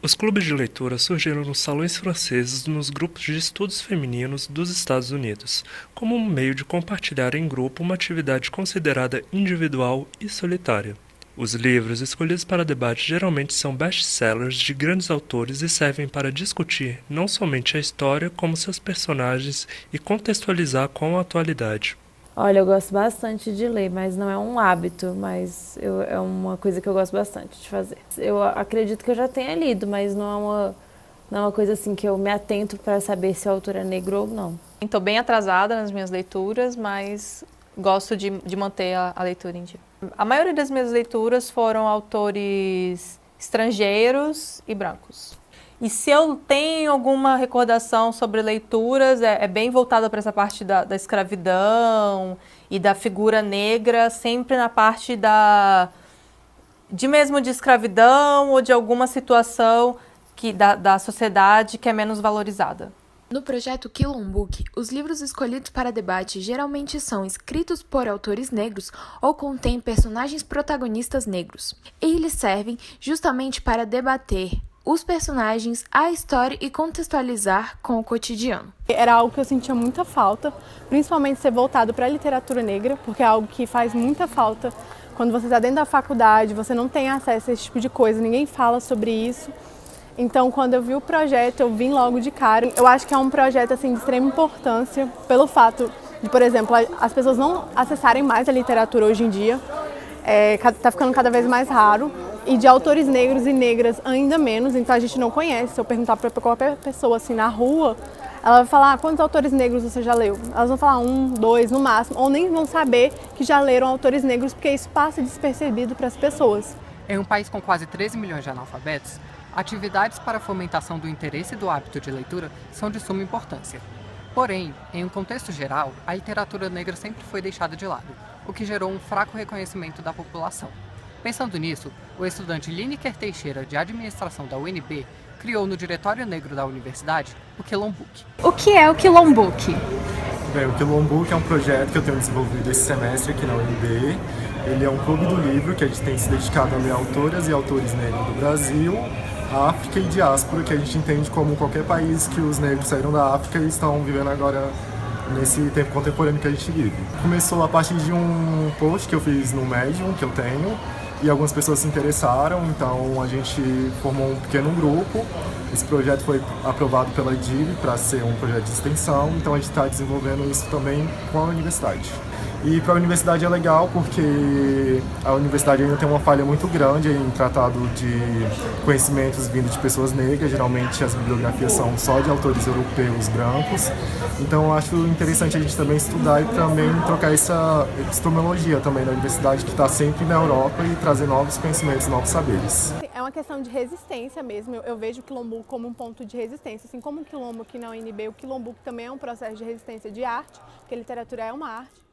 Os clubes de leitura surgiram nos salões franceses nos grupos de estudos femininos dos Estados Unidos, como um meio de compartilhar em grupo uma atividade considerada individual e solitária. Os livros escolhidos para debate geralmente são best-sellers de grandes autores e servem para discutir não somente a história, como seus personagens e contextualizar com a atualidade. Olha, eu gosto bastante de ler, mas não é um hábito, mas é uma coisa que eu gosto bastante de fazer. Eu acredito que eu já tenha lido, mas não é uma coisa assim que eu me atento para saber se o autor é negro ou não. Estou bem atrasada nas minhas leituras, mas gosto de manter a leitura em dia. A maioria das minhas leituras foram autores estrangeiros e brancos. E se eu tenho alguma recordação sobre leituras, é bem voltada para essa parte da escravidão e da figura negra, sempre na parte de escravidão ou de alguma situação da sociedade que é menos valorizada. No projeto Quilombook, os livros escolhidos para debate geralmente são escritos por autores negros ou contêm personagens protagonistas negros. Eles servem justamente para debater os personagens, a história e contextualizar com o cotidiano. Era algo que eu sentia muita falta, principalmente ser voltado para a literatura negra, porque é algo que faz muita falta quando você está dentro da faculdade, você não tem acesso a esse tipo de coisa, ninguém fala sobre isso. Então, quando eu vi o projeto, eu vim logo de cara. Eu acho que é um projeto assim, de extrema importância, pelo fato de, por exemplo, as pessoas não acessarem mais a literatura hoje em dia. Está ficando cada vez mais raro. E de autores negros e negras ainda menos, então a gente não conhece. Se eu perguntar para qualquer pessoa assim na rua, ela vai falar, quantos autores negros você já leu? Elas vão falar 1, 2 no máximo, ou nem vão saber que já leram autores negros, porque isso passa despercebido para as pessoas. Em um país com quase 13 milhões de analfabetos, atividades para a fomentação do interesse e do hábito de leitura são de suma importância. Porém, em um contexto geral, a literatura negra sempre foi deixada de lado, o que gerou um fraco reconhecimento da população. Pensando nisso, o estudante Lineker Teixeira, de Administração da UNB, criou no Diretório Negro da Universidade o Quilombook. O que é o Quilombook? Bem, o Quilombook é um projeto que eu tenho desenvolvido esse semestre aqui na UNB. Ele é um clube do livro que a gente tem se dedicado a ler autoras e autores negros do Brasil, África e diáspora, que a gente entende como qualquer país que os negros saíram da África e estão vivendo agora nesse tempo contemporâneo que a gente vive. Começou a partir de um post que eu fiz no Medium, que eu tenho, e algumas pessoas se interessaram, então a gente formou um pequeno grupo. Esse projeto foi aprovado pela DIV para ser um projeto de extensão, então a gente está desenvolvendo isso também com a universidade. E para a universidade é legal porque a universidade ainda tem uma falha muito grande em tratado de conhecimentos vindos de pessoas negras. Geralmente as bibliografias são só de autores europeus brancos. Então eu acho interessante a gente também estudar e também trocar essa epistemologia também da universidade, que está sempre na Europa, e trazer novos conhecimentos, novos saberes. É uma questão de resistência mesmo. Eu vejo o Quilombook como um ponto de resistência. Assim como o Quilombo aqui na UNB, o Quilombook também é um processo de resistência de arte, porque literatura é uma arte.